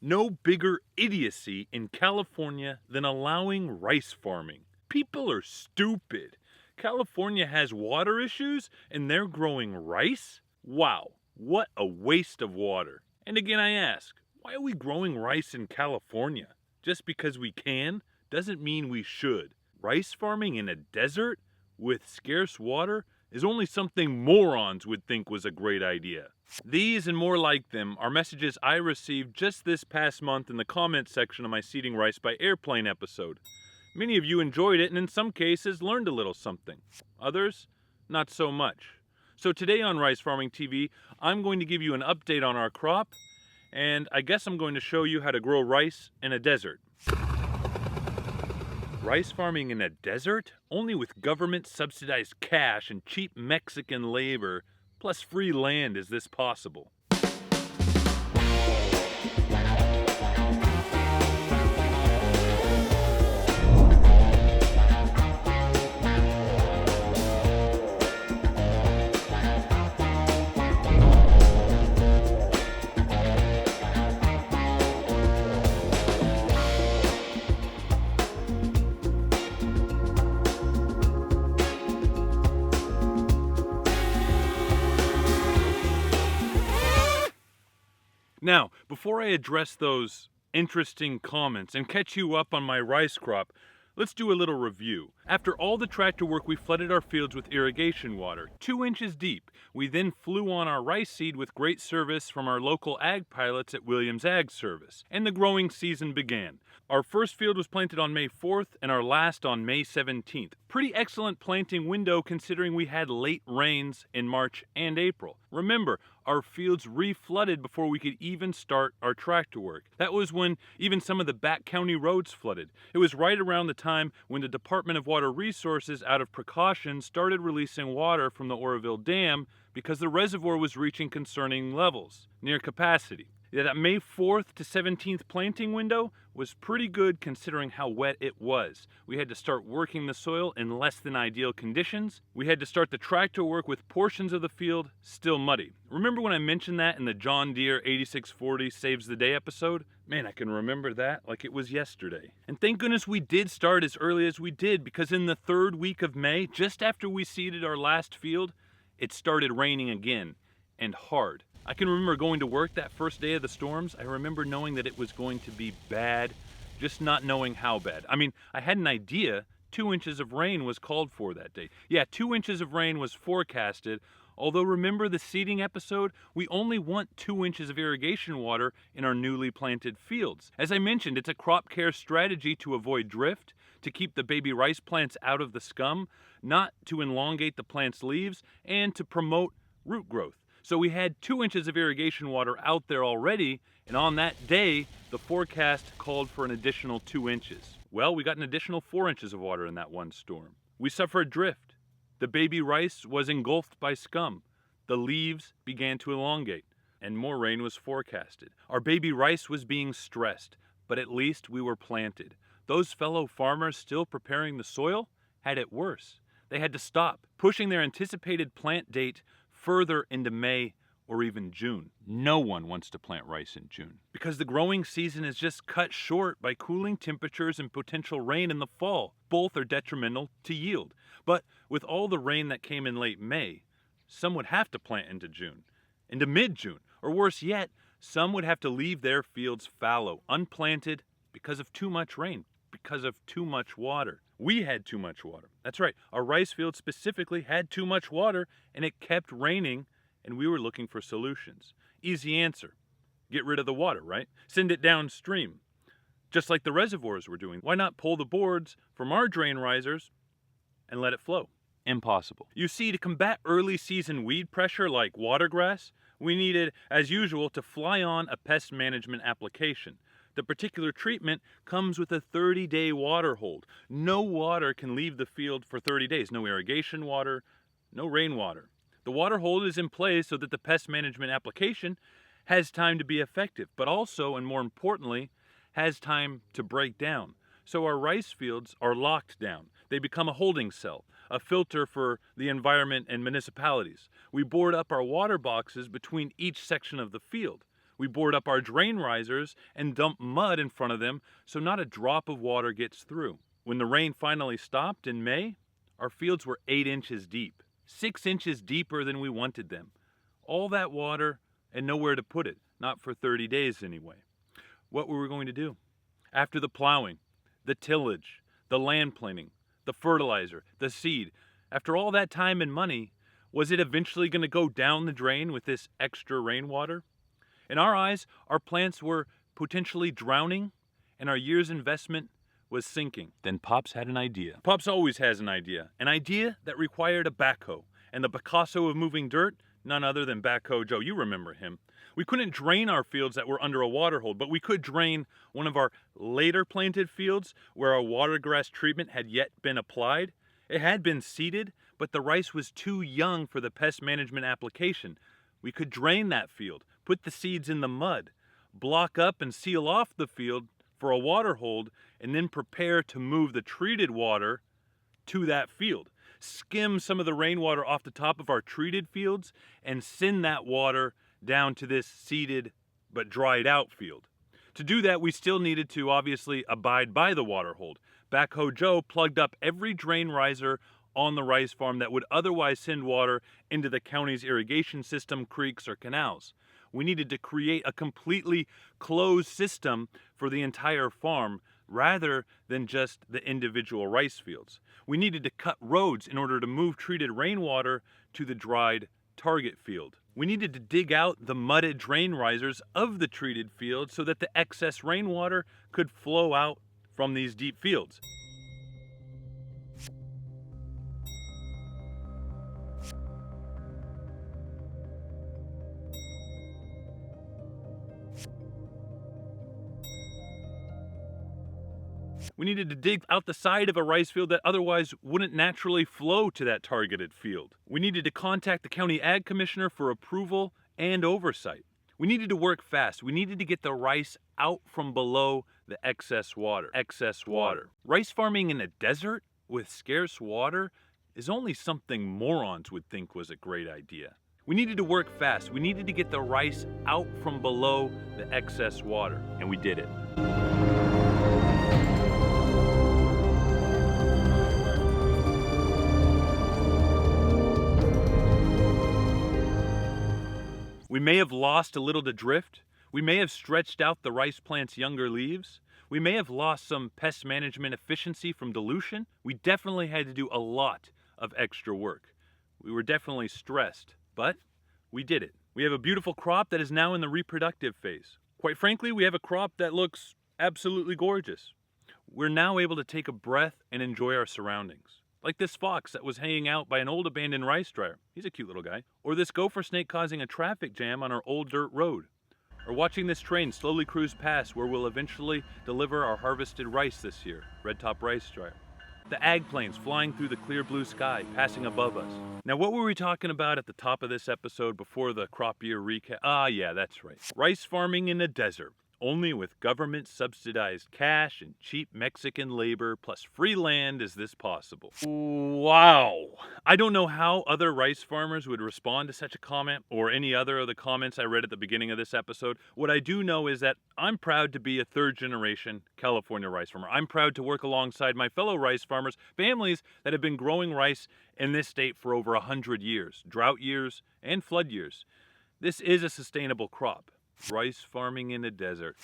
No bigger idiocy in California than allowing rice farming. People are stupid. California has water issues and they're growing rice? Wow, what a waste of water. And again, I ask, why are we growing rice in California? Just because we can doesn't mean we should. Rice farming in a desert with scarce water is only something morons would think was a great idea. These and more like them are messages I received just this past month in the comments section of my Seeding Rice by Airplane episode. Many of you enjoyed it and in some cases learned a little something. Others, not so much. So today on Rice Farming TV, I'm going to give you an update on our crop, and I guess I'm going to show you how to grow rice in a desert. Rice farming in a desert? Only with government-subsidized cash and cheap Mexican labor, plus free land, is this possible. Now, before I address those interesting comments and catch you up on my rice crop, let's do a little review. After all the tractor work, we flooded our fields with irrigation water, 2 inches deep. We then flew on our rice seed with great service from our local ag pilots at Williams Ag Service, and the growing season began. Our first field was planted on May 4th and our last on May 17th. Pretty excellent planting window considering we had late rains in March and April. Remember, our fields re-flooded before we could even start our tractor work. That was when even some of the back county roads flooded. It was right around the time when the Department of Water Resources, out of precaution, started releasing water from the Oroville Dam because the reservoir was reaching concerning levels, near capacity. Yeah, that May 4th to 17th planting window was pretty good considering how wet it was. We had to start working the soil in less than ideal conditions. We had to start the tractor work with portions of the field still muddy. Remember when I mentioned that in the John Deere 8640 Saves the Day episode? Man, I can remember that like it was yesterday. And thank goodness we did start as early as we did, because in the 3rd week of May, just after we seeded our last field, it started raining again, and hard. I can remember going to work that first day of the storms. I remember knowing that it was going to be bad, just not knowing how bad. I mean, I had an idea. 2 inches of rain was called for that day. Yeah, 2 inches of rain was forecasted, although remember the seeding episode? We only want 2 inches of irrigation water in our newly planted fields. As I mentioned, it's a crop care strategy to avoid drift, to keep the baby rice plants out of the scum, not to elongate the plant's leaves, and to promote root growth. So we had 2 inches of irrigation water out there already, and on that day, the forecast called for an additional 2 inches. Well, we got an additional 4 inches of water in that one storm. We suffered drift. The baby rice was engulfed by scum. The leaves began to elongate, and more rain was forecasted. Our baby rice was being stressed, but at least we were planted. Those fellow farmers still preparing the soil had it worse. They had to stop, pushing their anticipated plant date further into May or even June. No one wants to plant rice in June because the growing season is just cut short by cooling temperatures and potential rain in the fall. Both are detrimental to yield. But with all the rain that came in late May, some would have to plant into June, into mid-June, or worse yet, some would have to leave their fields fallow, unplanted because of too much rain, because of too much water. We had too much water. That's right. Our rice field specifically had too much water, and it kept raining, and we were looking for solutions. Easy answer. Get rid of the water, right? Send it downstream, just like the reservoirs were doing. Why not pull the boards from our drain risers and let it flow? Impossible. You see, to combat early season weed pressure like watergrass, we needed, as usual, to fly on a pest management application. The particular treatment comes with a 30-day water hold. No water can leave the field for 30 days. No irrigation water, no rainwater. The water hold is in place so that the pest management application has time to be effective, but also, and more importantly, has time to break down. So our rice fields are locked down. They become a holding cell, a filter for the environment and municipalities. We board up our water boxes between each section of the field. We board up our drain risers and dump mud in front of them so not a drop of water gets through. When the rain finally stopped in May, our fields were 8 inches deep, 6 inches deeper than we wanted them. All that water and nowhere to put it, not for 30 days anyway. What were we going to do? After the plowing, the tillage, the land planting, the fertilizer, the seed, after all that time and money, was it eventually going to go down the drain with this extra rainwater? In our eyes, our plants were potentially drowning and our year's investment was sinking. Then Pops had an idea. Pops always has an idea that required a backhoe. And the Picasso of moving dirt, none other than Backhoe Joe. You remember him. We couldn't drain our fields that were under a water hold, but we could drain one of our later planted fields where our watergrass treatment had yet been applied. It had been seeded, but the rice was too young for the pest management application. We could drain that field, put the seeds in the mud, block up and seal off the field for a water hold, and then prepare to move the treated water to that field. Skim some of the rainwater off the top of our treated fields and send that water down to this seeded but dried out field. To do that, we still needed to obviously abide by the water hold. Backhoe Joe plugged up every drain riser on the rice farm that would otherwise send water into the county's irrigation system, creeks, or canals. We needed to create a completely closed system for the entire farm rather than just the individual rice fields. We needed to cut roads in order to move treated rainwater to the dried target field. We needed to dig out the mudded drain risers of the treated field so that the excess rainwater could flow out from these deep fields. We needed to dig out the side of a rice field that otherwise wouldn't naturally flow to that targeted field. We needed to contact the county ag commissioner for approval and oversight. We needed to work fast. We needed to get the rice out from below the excess water. Rice farming in a desert with scarce water is only something morons would think was a great idea. We needed to work fast. We needed to get the rice out from below the excess water, and we did it. We may have lost a little to drift. We may have stretched out the rice plant's younger leaves. We may have lost some pest management efficiency from dilution. We definitely had to do a lot of extra work. We were definitely stressed, but we did it. We have a beautiful crop that is now in the reproductive phase. Quite frankly, we have a crop that looks absolutely gorgeous. We're now able to take a breath and enjoy our surroundings. Like this fox that was hanging out by an old abandoned rice dryer. He's a cute little guy. Or this gopher snake causing a traffic jam on our old dirt road. Or watching this train slowly cruise past where we'll eventually deliver our harvested rice this year. Red top rice dryer. The ag planes flying through the clear blue sky, passing above us. Now what were we talking about at the top of this episode before the crop year recap? Yeah, that's right. Rice farming in a desert. Only with government subsidized cash and cheap Mexican labor plus free land is this possible. Wow. I don't know how other rice farmers would respond to such a comment or any other of the comments I read at the beginning of this episode. What I do know is that I'm proud to be a third generation California rice farmer. I'm proud to work alongside my fellow rice farmers, families that have been growing rice in this state for over 100 years, drought years and flood years. This is a sustainable crop. Rice farming in a desert.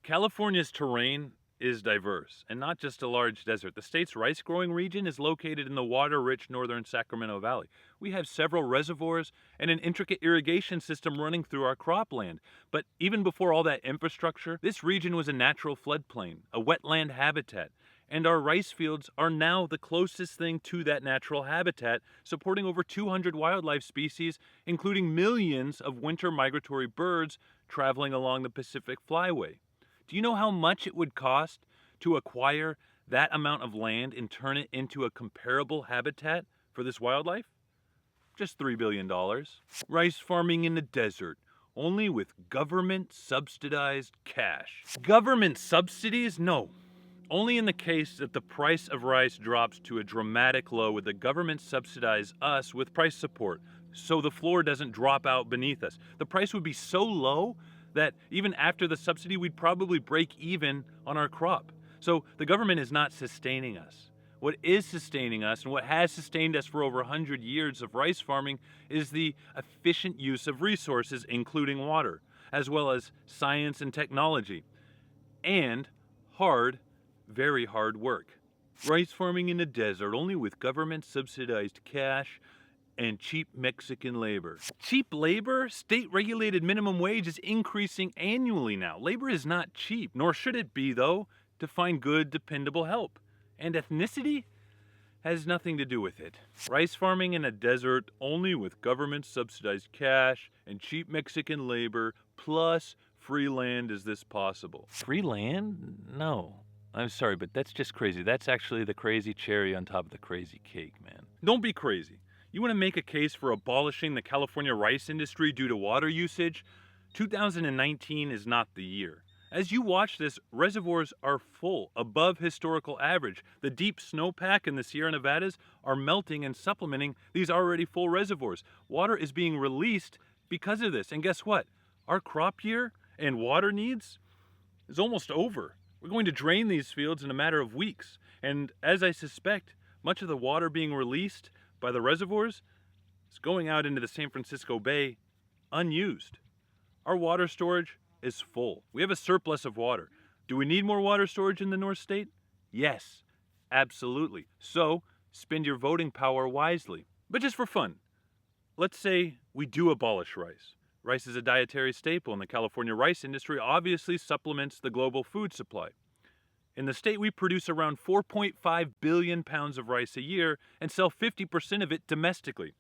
California's terrain is diverse, and not just a large desert. The state's rice growing region is located in the water-rich northern Sacramento Valley. We have several reservoirs and an intricate irrigation system running through our cropland. But even before all that infrastructure, this region was a natural floodplain, a wetland habitat. And our rice fields are now the closest thing to that natural habitat, supporting over 200 wildlife species, including millions of winter migratory birds traveling along the Pacific Flyway. Do you know how much it would cost to acquire that amount of land and turn it into a comparable habitat for this wildlife? Just $3 billion. Rice farming in the desert, only with government subsidized cash. Government subsidies? No. Only in the case that the price of rice drops to a dramatic low where the government subsidize us with price support so the floor doesn't drop out beneath us. The price would be so low that even after the subsidy, we'd probably break even on our crop. So the government is not sustaining us. What is sustaining us and what has sustained us for over 100 years of rice farming is the efficient use of resources, including water, as well as science and technology, and hard, very hard work. Rice farming in the desert, only with government-subsidized cash and cheap Mexican labor. Cheap labor? State-regulated minimum wage is increasing annually now. Labor is not cheap, nor should it be, though, to find good, dependable help. And ethnicity has nothing to do with it. Rice farming in a desert, only with government-subsidized cash and cheap Mexican labor, plus free land, is this possible. Free land? No. I'm sorry, but that's just crazy. That's actually the crazy cherry on top of the crazy cake, man. Don't be crazy. You want to make a case for abolishing the California rice industry due to water usage? 2019 is not the year. As you watch this, reservoirs are full, above historical average. The deep snowpack in the Sierra Nevadas are melting and supplementing these already full reservoirs. Water is being released because of this. And guess what? Our crop year and water needs is almost over. We're going to drain these fields in a matter of weeks. And as I suspect, much of the water being released by the reservoirs is going out into the San Francisco Bay unused. Our water storage is full. We have a surplus of water. Do we need more water storage in the North State? Yes, absolutely. So spend your voting power wisely. But just for fun, let's say we do abolish rice. Rice is a dietary staple, and the California rice industry obviously supplements the global food supply. In the state, we produce around 4.5 billion pounds of rice a year and sell 50% of it domestically.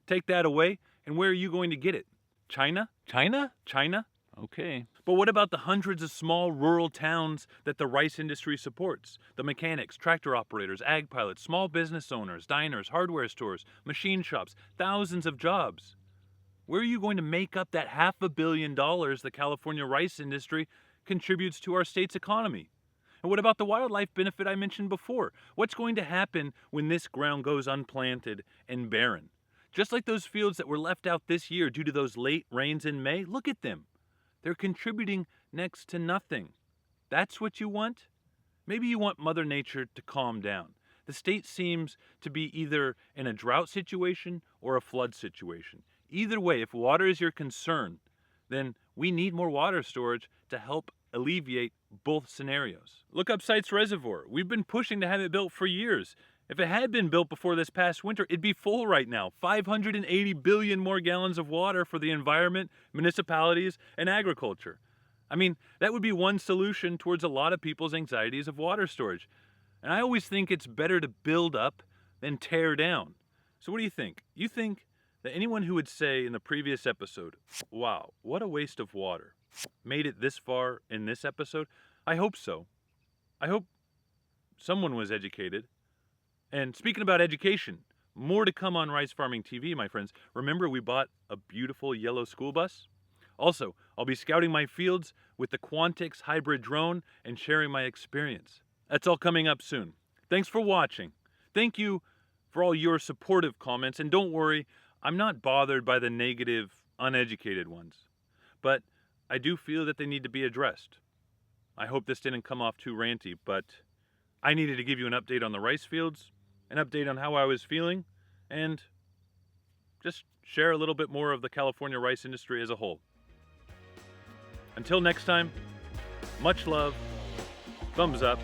Take that away, and where are you going to get it? China? China? China? Okay. But what about the hundreds of small rural towns that the rice industry supports? The mechanics, tractor operators, ag pilots, small business owners, diners, hardware stores, machine shops, thousands of jobs. Where are you going to make up that $500 million the California rice industry contributes to our state's economy? And what about the wildlife benefit I mentioned before? What's going to happen when this ground goes unplanted and barren? Just like those fields that were left out this year due to those late rains in May, look at them. They're contributing next to nothing. That's what you want? Maybe you want Mother Nature to calm down. The state seems to be either in a drought situation or a flood situation. Either way, if water is your concern, then we need more water storage to help alleviate both scenarios. Look up Sites Reservoir. We've been pushing to have it built for years. If it had been built before this past winter, it'd be full right now. 580 billion more gallons of water for the environment, municipalities, and agriculture. I mean, that would be one solution towards a lot of people's anxieties of water storage. And I always think it's better to build up than tear down. So what do you think? You think that anyone who would say in the previous episode, wow, what a waste of water, made it this far in this episode? I hope so. I hope someone was educated. And speaking about education, more to come on Rice Farming TV, my friends. Remember, we bought a beautiful yellow school bus? Also, I'll be scouting my fields with the Quantix hybrid drone and sharing my experience. That's all coming up soon. Thanks for watching. Thank you for all your supportive comments, and don't worry, I'm not bothered by the negative, uneducated ones. But I do feel that they need to be addressed. I hope this didn't come off too ranty, but I needed to give you an update on the rice fields, an update on how I was feeling, and just share a little bit more of the California rice industry as a whole. Until next time, much love, thumbs up,